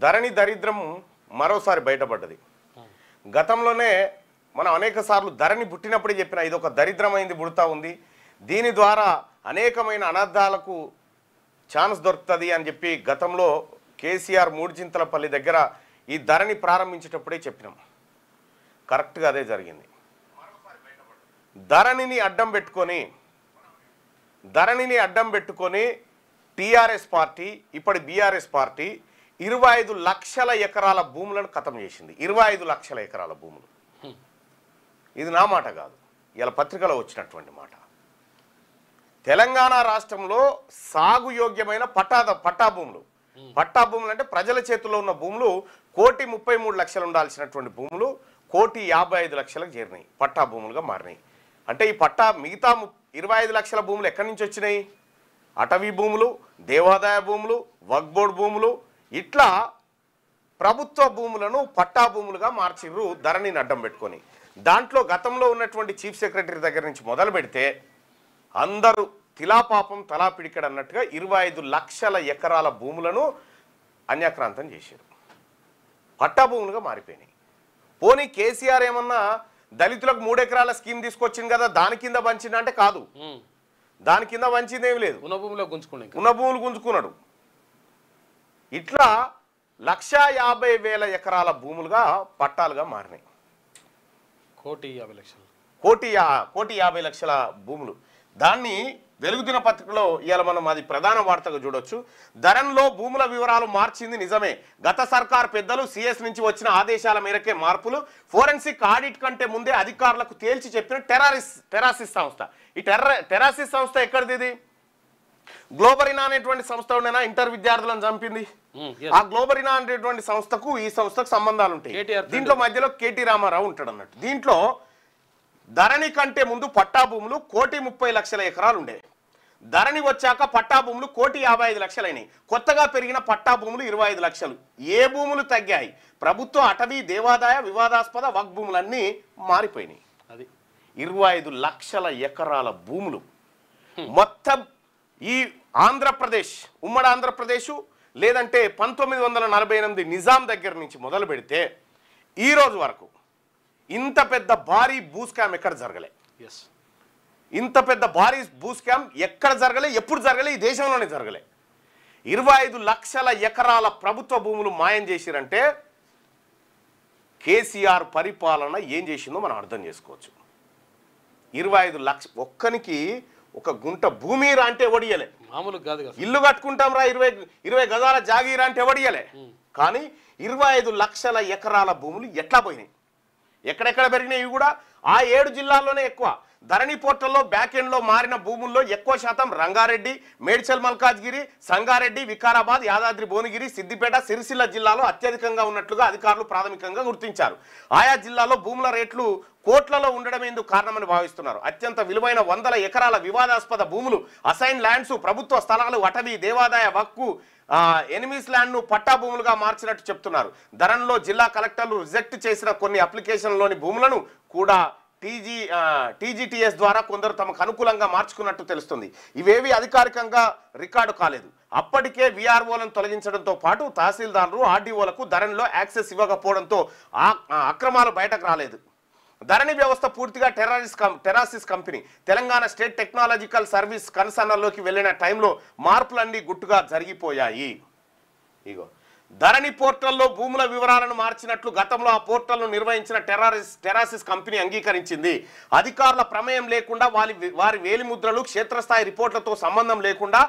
ధరణి దరిద్రం మరోసారి బయటపడ్డది. గతంలోనే మనం అనేక సార్లు ధరణి పుట్టినప్పుడే చెప్పిన ఇది ఒక దరిద్రమైంది పుడతా ఉంది, దీని ద్వారా అనేకమైన అనర్థాలకు ఛాన్స్ దొరుకుతుంది అని చెప్పి గతంలో కేసీఆర్ మూడుచింతలపల్లి దగ్గర ఈ ధరణి ప్రారంభించేటప్పుడే చెప్పినాం. కరెక్ట్గా అదే జరిగింది. ధరణిని అడ్డం పెట్టుకొని టీఆర్ఎస్ పార్టీ ఇప్పటి బీఆర్ఎస్ పార్టీ 25 లక్షల ఎకరాల భూములను ఖతం చేసింది. 25 లక్షల ఎకరాల భూములు. ఇది నా మాట కాదు, ఇలా పత్రికలో వచ్చినటువంటి మాట. తెలంగాణ రాష్ట్రంలో సాగు యోగ్యమైన పట్టా భూములు అంటే ప్రజల చేతుల్లో ఉన్న భూములు 1,33,00,000 ఉండాల్సినటువంటి భూములు 1,55,00,000కు చేరినాయి, పట్టా భూములుగా మారినాయి. అంటే ఈ మిగతా 25 లక్షల భూములు ఎక్కడి నుంచి వచ్చినాయి? అటవీ భూములు, దేవాదాయ భూములు, వక్ఫ్ బోర్డు భూములు, ఇట్లా ప్రభుత్వ భూములను పట్టా భూములుగా మార్చిర్రు ధరణిని అడ్డం పెట్టుకొని. దాంట్లో గతంలో ఉన్నటువంటి చీఫ్ సెక్రటరీ దగ్గర నుంచి మొదలు పెడితే అందరూ తిలాపాపం తలా పిడికడు అన్నట్టుగా 25 లక్షల ఎకరాల భూములను అన్యాక్రాంతం చేశారు, పట్టా భూములుగా మారిపోయినాయి. పోనీ కేసీఆర్ ఏమన్నా దళితులకు 3 ఎకరాల స్కీమ్ తీసుకొచ్చింది కదా, దాని కింద పంచింది అంటే కాదు, దాని కింద పంచింది ఏమి లేదు, ఉన్న భూములు గుంజుకున్నాడు. ఇట్లా 1,50,000 ఎకరాల భూములుగా పట్టాలుగా మారినాయి. 1,50,00,000 భూములు. దాన్ని వెలుగుదిన పత్రికలో ఇవాళ మనం అది ప్రధాన వార్తగా చూడొచ్చు. ధరణిలో భూముల వివరాలు మార్చింది నిజమే, గత సర్కార్ పెద్దలు సిఎస్ నుంచి వచ్చిన ఆదేశాల మేరకే మార్పులు, ఫోరెన్సిక్ ఆడిట్ కంటే ముందే అధికారులకు తేల్చి చెప్పిన టెరాసిస్ సంస్థ. ఈ టెరాసిస్ సంస్థ ఎక్కడిది? ఇది గ్లోబరినా అనేటువంటి సంస్థ ఉండేనా ఇంటర్ విద్యార్థులను చంపింది. ఆ గ్లోబరినా అనేటువంటి సంస్థకు ఈ సంస్థకు సంబంధాలు ఉంటాయి. దీంట్లో మధ్యలో కేటీ రామారావు ఉంటాడు అన్నట్టు. దీంట్లో ధరణి కంటే ముందు పట్టా భూములు 1,30,00,000 ఎకరాలు ఉండే, ధరణి వచ్చాక పట్టా భూములు 1,55,00,000 అయినాయి. కొత్తగా పెరిగిన పట్టా భూములు 25 లక్షలు. ఏ భూములు తగ్గాయి? ప్రభుత్వ అటవీ, దేవాదాయ, వివాదాస్పద వక్ఫ్ భూములన్నీ మారిపోయినాయి. అది 25 లక్షల ఎకరాల భూములు మొత్తం ఈ ఆంధ్రప్రదేశ్, ఉమ్మడి ఆంధ్రప్రదేశ్ లేదంటే 1948 నిజాం దగ్గర నుంచి మొదలు పెడితే ఈ రోజు వరకు ఇంత పెద్ద భారీ భూస్కామ్ ఎక్కడ జరగలే. ఇంత పెద్ద భారీ భూస్కామ్ ఎక్కడ జరగలే, ఎప్పుడు జరగలే, ఈ దేశంలోనే జరగలే. 25 లక్షల ఎకరాల ప్రభుత్వ భూములు మాయం చేసిరంటే కేసీఆర్ పరిపాలన ఏం చేసిందో మనం అర్థం చేసుకోవచ్చు. 25 లక్ష ఒక్కనికి ఒక గుంట భూమి రా అంటే ఎవడియలే, మామూలు కాదు. ఇల్లు కట్టుకుంటాం రా 20 గజాల జాగీరా అంటే ఎవడియలే. కానీ 25 లక్షల ఎకరాల భూములు ఎట్లా పోయినాయి, ఎక్కడెక్కడ పెరిగినాయి కూడా ఆ 7 జిల్లాల్లోనే ఎక్కువ. ధరణి పోర్టల్లో బ్యాక్ ఎండ్లో మారిన భూముల్లో ఎక్కువ శాతం రంగారెడ్డి, మేడ్చల్ మల్కాజ్గిరి, సంగారెడ్డి, వికారాబాద్, యాదాద్రి భువనగిరి, సిద్దిపేట, సిరిసిల్ల జిల్లాలో అత్యధికంగా ఉన్నట్లుగా అధికారులు ప్రాథమికంగా గుర్తించారు. ఆయా జిల్లాలో భూముల రేట్లు కోట్లలో ఉండడం ఎందుకు కారణమని భావిస్తున్నారు. అత్యంత విలువైన 100 ఎకరాల వివాదాస్పద భూములు, అసైన్ ల్యాండ్స్, ప్రభుత్వ స్థలాలు, అటవీ, దేవాదాయ, వక్ఫ్, ఎనిమీస్ ల్యాండ్ను పట్టా భూములుగా మార్చినట్టు చెప్తున్నారు. ధరణిలో జిల్లా కలెక్టర్లు రిజెక్ట్ చేసిన కొన్ని అప్లికేషన్లోని భూములను కూడా టీజీటీఎస్ ద్వారా కొందరు తమకు అనుకూలంగా మార్చుకున్నట్టు తెలుస్తుంది. ఇవేవి అధికారికంగా రికార్డు కాలేదు. అప్పటికే వీఆర్ఓలను తొలగించడంతో పాటు తహసీల్దార్లు, ఆర్డీఓలకు ధరణిలో యాక్సెస్ ఇవ్వకపోవడంతో అక్రమాలు బయటకు రాలేదు. ధరణి వ్యవస్థ పూర్తిగా Terrasis company Telangana state technological service కన్సర్న్లోకి వెళ్ళిన టైంలో మార్పులన్నీ గుట్టుగా జరిగిపోయాయి. ఇగో ధరణి పోర్టల్లో భూముల వివరాలను మార్చినట్లు గతంలో ఆ పోర్టల్ను నిర్వహించిన టెరాసిస్ కంపెనీ అంగీకరించింది. అధికారుల ప్రమేయం లేకుండా వారి వేలిముద్రలు, క్షేత్రస్థాయి రిపోర్ట్లతో సంబంధం లేకుండా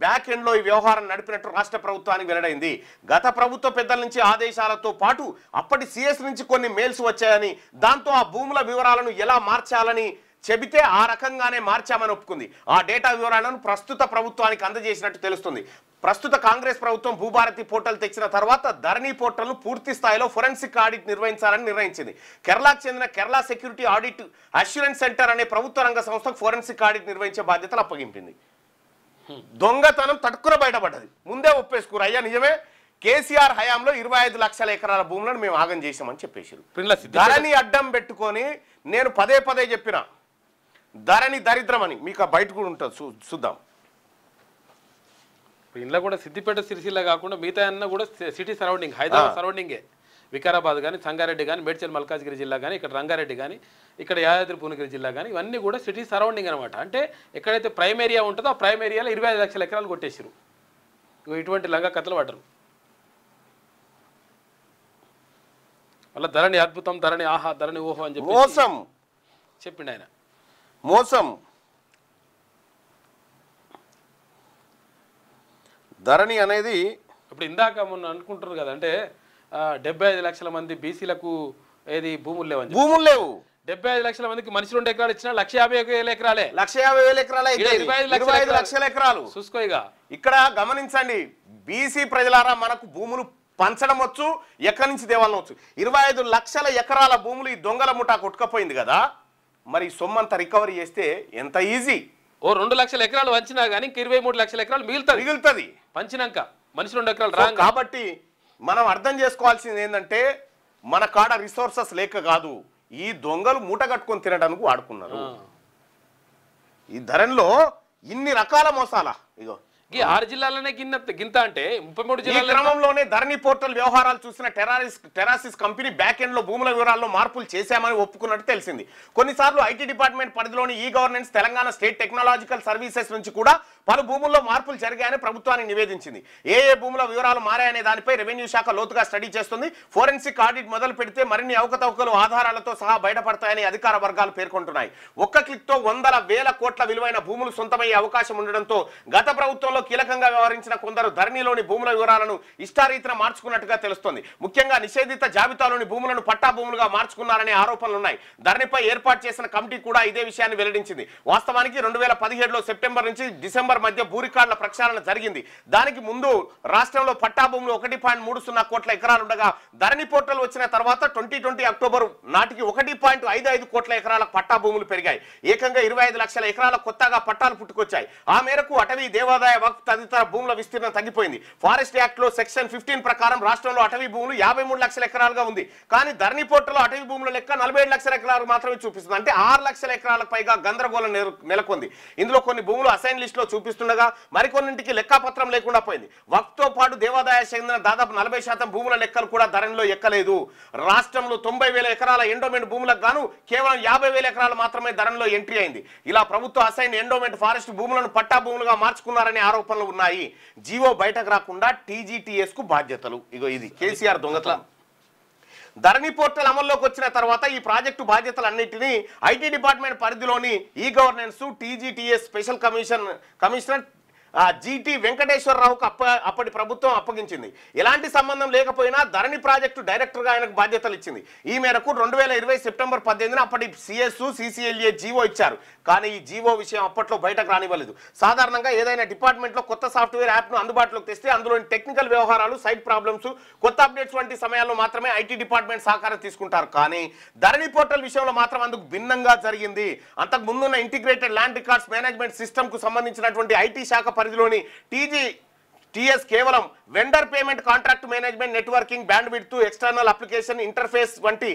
బ్యాక్ ఎండ్లో ఈ వ్యవహారం నడిపినట్టు రాష్ట్ర ప్రభుత్వానికి వెల్లడైంది. గత ప్రభుత్వ పెద్దల నుంచి ఆదేశాలతో పాటు అప్పటి సిఎస్ నుంచి కొన్ని మెయిల్స్ వచ్చాయని, దాంతో ఆ భూముల వివరాలను ఎలా మార్చాలని చెబితే ఆ రకంగానే మార్చామని ఒప్పుకుంది. ఆ డేటా వివరాలను ప్రస్తుత ప్రభుత్వానికి అందజేసినట్టు తెలుస్తుంది. ప్రస్తుత కాంగ్రెస్ ప్రభుత్వం భూభారతి పోర్టల్ తెచ్చిన తర్వాత ధరణి పోర్టల్ను పూర్తి స్థాయిలో ఫోరెన్సిక్ ఆడిట్ నిర్వహించాలని నిర్ణయించింది. కేరళకు చెందిన Kerala security audit assurance centre అనే ప్రభుత్వ రంగ సంస్థకు ఫోరెన్సిక్ ఆడిట్ నిర్వహించే బాధ్యతలు అప్పగింపింది. దొంగతనం తట్టుకున బయటపడ్డది. ముందే ఒప్పేసుకురు, అయ్యా నిజమే కేసీఆర్ హయాంలో 25 లక్షల ఎకరాల భూములను మేము ఆగం చేసామని చెప్పేసారు. ధరణి అడ్డం పెట్టుకొని నేను పదే చెప్పిన ధరణి దరిద్రం అని మీకు బయట కూడా ఉంటుంది, చూద్దాం. ఇంట్లో కూడా సిద్దిపేట సిరిసిల్ల కాకుండా మిగతా అన్న కూడా సిటీ సరౌండింగ్ హైదరాబాద్ సరౌండింగే వికారాబాద్ కానీ సంగారెడ్డి కానీ మేడ్చల్ మల్కాజ్గిరి జిల్లా కానీ ఇక్కడ రంగారెడ్డి కానీ ఇక్కడ యాదాద్రి భువనగిరి జిల్లా కానీ ఇవన్నీ కూడా సిటీ సరౌండింగ్ అనమాట. అంటే ఎక్కడైతే ప్రైమ్ ఏరియా ఉంటుందో ఆ ప్రైమ్ ఏరియాలో 25 లక్షల ఎకరాలు కొట్టేసారు. ఇటువంటి లంగా కథలు పడ్డరు. మళ్ళీ ధరణి అద్భుతం, ధరణి ఆహా, ధరణి ఓహో అని చెప్పి మోసం చెప్పిండు ఆయన. మోసం. ధరణి అనేది ఇప్పుడు ఇందాక మొన్న అనుకుంటున్నారు కదా, అంటే 75 లక్షల మంది బీసీలకు ఏది భూములు లేవని. భూములు లేవు. 75 లక్షల మందికి మనిషి 2 ఎకరాలు ఇచ్చినా 150,000 ఎకరాలే. 150,000 ఎకరాలే. 25 లక్షల ఎకరాలు చూసుకోయిగా. ఇక్కడ గమనించండి, బీసీ ప్రజలారా, మనకు భూములు పంచడం వచ్చు, ఎక్కడి నుంచి దేవాలని వచ్చు. 25 లక్షల ఎకరాల భూములు ఈ దొంగల ముఠా కొట్టుకపోయింది కదా, మరి సొమ్మంతా రికవరీ చేస్తే ఎంత ఈజీ. ఓ 2 లక్షల ఎకరాలు వంచినా కానీ ఇంక 23 లక్షల ఎకరాలు మిగులుతుంది పంచినాక మనిషి 2 ఎకరాలు రా. కాబట్టి మనం అర్థం చేసుకోవాల్సింది ఏంటంటే, మన కాడ రిసోర్సెస్ లేక కాదు, ఈ దొంగలు మూట కట్టుకొని తినడానికి వాడుకున్నారు. ఈ ధరణిలో ఇన్ని రకాల మోసాలా. ఇగో 6 జిల్లాలనే గింత అంటే 33 జిల్లాల క్రమంలోనే ధరణి పోర్టల్ వ్యవహారాలు చూసిన టెరాసిస్ కంపెనీ బ్యాక్ ఎండ్ లో భూముల వివరాల్లో మార్పులు చేశామని ఒప్పుకున్నట్టు తెలిసింది. కొన్నిసార్లు ఐటీ డిపార్ట్మెంట్ పరిధిలోని e governance Telangana state technological services నుంచి కూడా పలు భూముల్లో మార్పులు జరిగాయని ప్రభుత్వానికి నివేదించింది. ఏ భూముల వివరాలు మారాయనే దానిపై రెవెన్యూ శాఖ లోతుగా స్టడీ చేస్తుంది. ఫోరెన్సిక్ ఆడిట్ మొదలు పెడితే మరిన్ని అవకతవకలు ఆధారాలతో సహా బయటపడతాయని అధికార వర్గాలు పేర్కొంటున్నాయి. ఒక్క క్లిక్ తో 100,000 కోట్ల విలువైన భూములు సొంతమయ్యే అవకాశం ఉండడంతో గత ప్రభుత్వంలో కీలకంగా వ్యవహరించిన కొందరు ధరణిలోని భూముల వివరాలను ఇష్టారీతిన మార్చుకున్నట్టుగా తెలుస్తోంది. ముఖ్యంగా నిషేధిత జాబితాలోని భూములను పట్టా భూములుగా మార్చుకున్నారనే ఆరోపణలున్నాయి. ధరణిపై ఏర్పాటు చేసిన కమిటీ కూడా ఇదే విషయాన్ని వెల్లడించింది. వాస్తవానికి 2017లో సెప్టెంబర్ నుంచి డిసెంబర్ మధ్య భూ రికార్డుల ప్రక్షాళన జరిగింది. దానికి ముందు రాష్ట్రంలో పట్టా భూములు 1.30 కోట్ల ఎకరాలు ఉండగా, ధరణి పోర్టల్ వచ్చిన తర్వాత 2020 అక్టోబర్ నాటికి 1.55 కోట్ల ఎకరాల పట్టా భూములు పెరిగాయి. ఏకంగా 25 లక్షల ఎకరాల కొత్తగా పట్టాలు పుట్టుకొచ్చాయి. ఆ మేరకు అటవీ, దేవాదాయ, వక్ఫ్ తదితర భూముల విస్తీర్ణం తగ్గిపోయింది. ఫారెస్ట్ యాక్ట్ లో సెక్షన్ 15 ప్రకారం రాష్ట్రంలో అటవీ భూములు 53 లక్షల ఎకరాలుగా ఉంది. కానీ ధరణి పోర్టల్ అటవీ భూముల లెక్క 47 లక్షల ఎకరాలు మాత్రమే చూపిస్తుంది. అంటే 6 లక్షల ఎకరాలకు పైగా గందరగోళం నెలకొంది. ఇందులో కొన్ని భూములు అసైన్ లిస్ట్ లో చూపిస్తుండగా మరికొన్నింటికి లెక్కాపత్రం లేకుండా పోయింది. వక్ఫ్ తో పాటు దేవాదాయ చెందిన దాదాపు 40% భూముల లెక్కలు కూడా ధరణిలో ఎక్కలేదు. రాష్ట్రంలో 90,000 ఎకరాల ఎండోమెంట్ భూములకు గాను కేవలం 50,000 ఎకరాలు మాత్రమే ధరణిలో ఎంట్రీ అయింది. ఇలా ప్రభుత్వ అసైన్ ఎండోమెంట్ ఫారెస్ట్ భూములను పట్టా భూములుగా మార్చుకున్నారనే ఆరోపణలు ఉన్నాయి. జీవో బయటకు రాకుండా టీజీటీఎస్ కు బాధ్యతలు. ఇగో ఇది కేసీఆర్ దొంగతనం. ధరణి పోర్టల్ అమల్లోకి వచ్చిన తర్వాత ఈ ప్రాజెక్టు బాధ్యతలన్నింటినీ ఐటీ డిపార్ట్మెంట్ పరిధిలోని e governance టీజీటీఎస్ special commissioner GT వెంకటేశ్వరరావుకు అప్పటి ప్రభుత్వం అప్పగించింది. ఎలాంటి సంబంధం లేకపోయినా ధరణి ప్రాజెక్టు డైరెక్టర్గా ఆయనకు బాధ్యతలు ఇచ్చింది. ఈ మేరకు 2020 సెప్టెంబర్ 18న అప్పటి సిఎస్ సిసిఎల్ఏ జీవో ఇచ్చారు. కానీ ఈ జీవో విషయం అప్పట్లో బయటకు రానివ్వలేదు. సాధారణంగా ఏదైనా డిపార్ట్మెంట్లో కొత్త సాఫ్ట్వేర్ యాప్ను అందుబాటులోకి తెస్తే అందులోని టెక్నికల్ వ్యవహారాలు, సైట్ ప్రాబ్లమ్స్, కొత్త అప్డేట్స్ వంటి సమయాల్లో మాత్రమే ఐటీ డిపార్ట్మెంట్ సహకారం తీసుకుంటారు. కానీ ధరణి పోర్టల్ విషయంలో మాత్రం అందుకు భిన్నంగా జరిగింది. అంతకు ముందున్న integrated land records management system కు సంబంధించినటువంటి ఐటీ శాఖ పరిధిలోని టీజీటీఎస్ కేవలం vendor payment, contract management, networking, band width, external application interface వంటి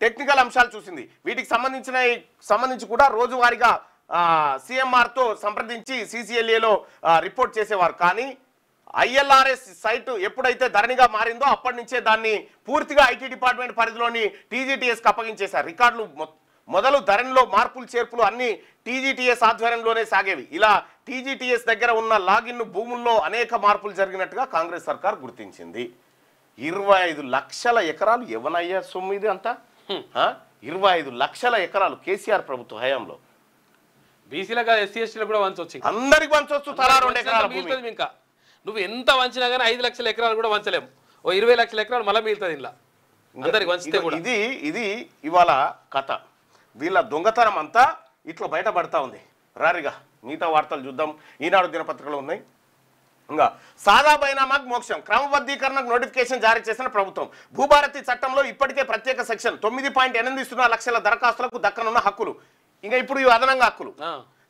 టెక్నికల్ అంశాలు చూసింది. వీటికి సంబంధించి కూడా రోజువారీగా సిఎంఆర్ తో సంప్రదించి సిసిఎల్ఏలో రిపోర్ట్ చేసేవారు. కానీ ఐఎల్ఆర్ఎస్ సైట్ ఎప్పుడైతే ధరణిగా మారిందో అప్పటి నుంచే దాన్ని పూర్తిగా ఐటీ డిపార్ట్మెంట్ పరిధిలోని టీజీటీఎస్కి అప్పగించేశారు. రికార్డులు మొదలు ధరణిలో మార్పులు చేర్పులు అన్ని టీజీటీఎస్ ఆధ్వర్యంలోనే సాగేవి. ఇలా టీజీటీఎస్ దగ్గర ఉన్న లాగిన్ భూముల్లో అనేక మార్పులు జరిగినట్టుగా కాంగ్రెస్ సర్కార్ గుర్తించింది. 25 లక్షల ఎకరాలు ఎవనయ్యా సొమ్ము ఇది అంతా? 25 లక్షల ఎకరాలు కేసీఆర్ ప్రభుత్వ హయాంలో. బీసీలకు ఎస్సీ ఎస్టీలకు కూడా వంచవచ్చు, అందరికి వంచవచ్చు. తలా 2 ఎకరాల భూమి. ఇంకా నువ్వు ఎంత వంచినా కానీ 5 లక్షల ఎకరాలు కూడా వంచలేము. ఓ 20 లక్షల ఎకరాలు మళ్ళీ మిగులుతుంది. ఇలా అందరికి వంచితే కూడా ఇది ఇవాళ కథ. వీళ్ళ దొంగతనం అంతా ఇట్లా బయటపడతా ఉంది. రారిగా మిగతా వార్తలు చూద్దాం. ఈనాడు దినపత్రికలో ఉన్నాయి. ఇంకా సాదా బైనామాకు మోక్షం, క్రమబద్ధీకరణకు నోటిఫికేషన్ జారీ చేసిన ప్రభుత్వం. భూభారతి చట్టంలో ఇప్పటికే ప్రత్యేక సెక్షన్ 9.80 లక్షల దరఖాస్తులకు దక్కనున్న హక్కులు. ఇంకా ఇప్పుడు ఇవి అదనంగా హక్కులు.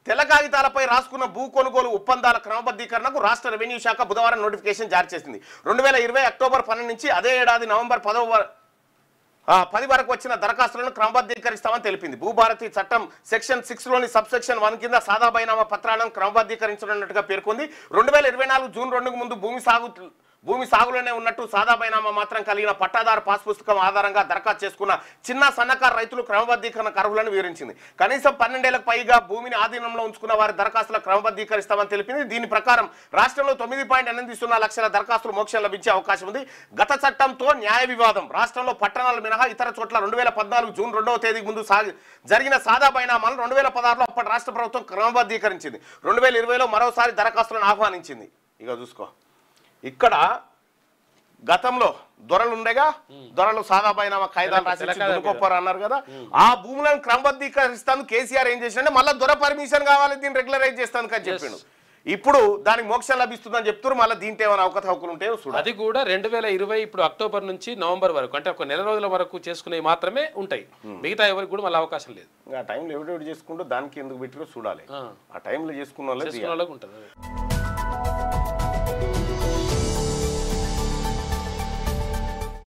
తెల్ల కాగితాలపై రాసుకున్న భూ కొనుగోలు ఒప్పందాల క్రమబద్ధీకరణకు రాష్ట్ర రెవెన్యూ శాఖ బుధవారం నోటిఫికేషన్ జారీ చేసింది. 2020 అక్టోబర్ 12 నుంచి అదే ఏడాది నవంబర్ 10వ 10 వరకు వచ్చిన దరఖాస్తులను క్రమబద్ధీకరిస్తామని తెలిపింది. భూభారతి చట్టం సెక్షన్ 6లోని సబ్సెక్షన్ 1 కింద సాదా బైనామా పత్రాలను క్రమబద్ధీకరించనున్నట్టుగా పేర్కొంది. 2024 జూన్ 2కు ముందు భూమి సాగులోనే ఉన్నట్టు సాదా బైనామా మాత్రం కలిగిన పట్టాదారు పాస్ పుస్తకం ఆధారంగా దరఖాస్తు చేసుకున్న చిన్న సన్నకారు రైతులు క్రమబద్ధీకరణ అర్హులను వివరించింది. కనీసం 12 ఏళ్లకు పైగా భూమిని ఆధీనంలో ఉంచుకున్న వారి దరఖాస్తుల క్రమబద్ధీకరిస్తామని తెలిపింది. దీని ప్రకారం రాష్ట్రంలో 9.80 లక్షల దరఖాస్తులు మోక్షం లభించే అవకాశం ఉంది. గత చట్టంతో న్యాయ వివాదం. రాష్ట్రంలో పట్టణాలు మినహా ఇతర చోట్ల 2014 జూన్ 2వ తేదీకి ముందు జరిగిన సాదా బైనామాలను 2016లో అప్పటి రాష్ట్ర ప్రభుత్వం క్రమబద్ధీకరించింది. 2020లో మరోసారి దరఖాస్తులను ఆహ్వానించింది. ఇక చూసుకో, ఇక్కడ గతంలో దొరలు ఉండేగా, దొరలు సాదా బైనామా కాయిదాలు రాసి దునుకోపోరు అన్నారు కదా, ఆ భూములను క్రమబద్ధీకరిస్తాను కేసీఆర్ ఏం చేసిండే మళ్ళీ దొర పర్మిషన్ కావాలి దీన్ని రెగ్యులరైజ్ చేస్తాను అని చెప్పిండు. ఇప్పుడు దానికి మోక్షం లభిస్తుందని చెప్తారు. మళ్ళీ దీంట్లో ఏమైనా అవకతవకలు ఉంటాయో చూడాలి. అది కూడా 2020 ఇప్పుడు అక్టోబర్ నుంచి నవంబర్ వరకు, అంటే ఒక నెల రోజుల వరకు చేసుకునేవి మాత్రమే ఉంటాయి. మిగతా ఎవరికి కూడా మళ్ళీ అవకాశం లేదు. ఆ టైంలో ఎవడెవడు చేసుకుంటూ దానికి ఎందుకు పెట్టిరో చూడాలి. ఆ టైంలో చేసుకున్న వాళ్ళకి ఉంటుంది.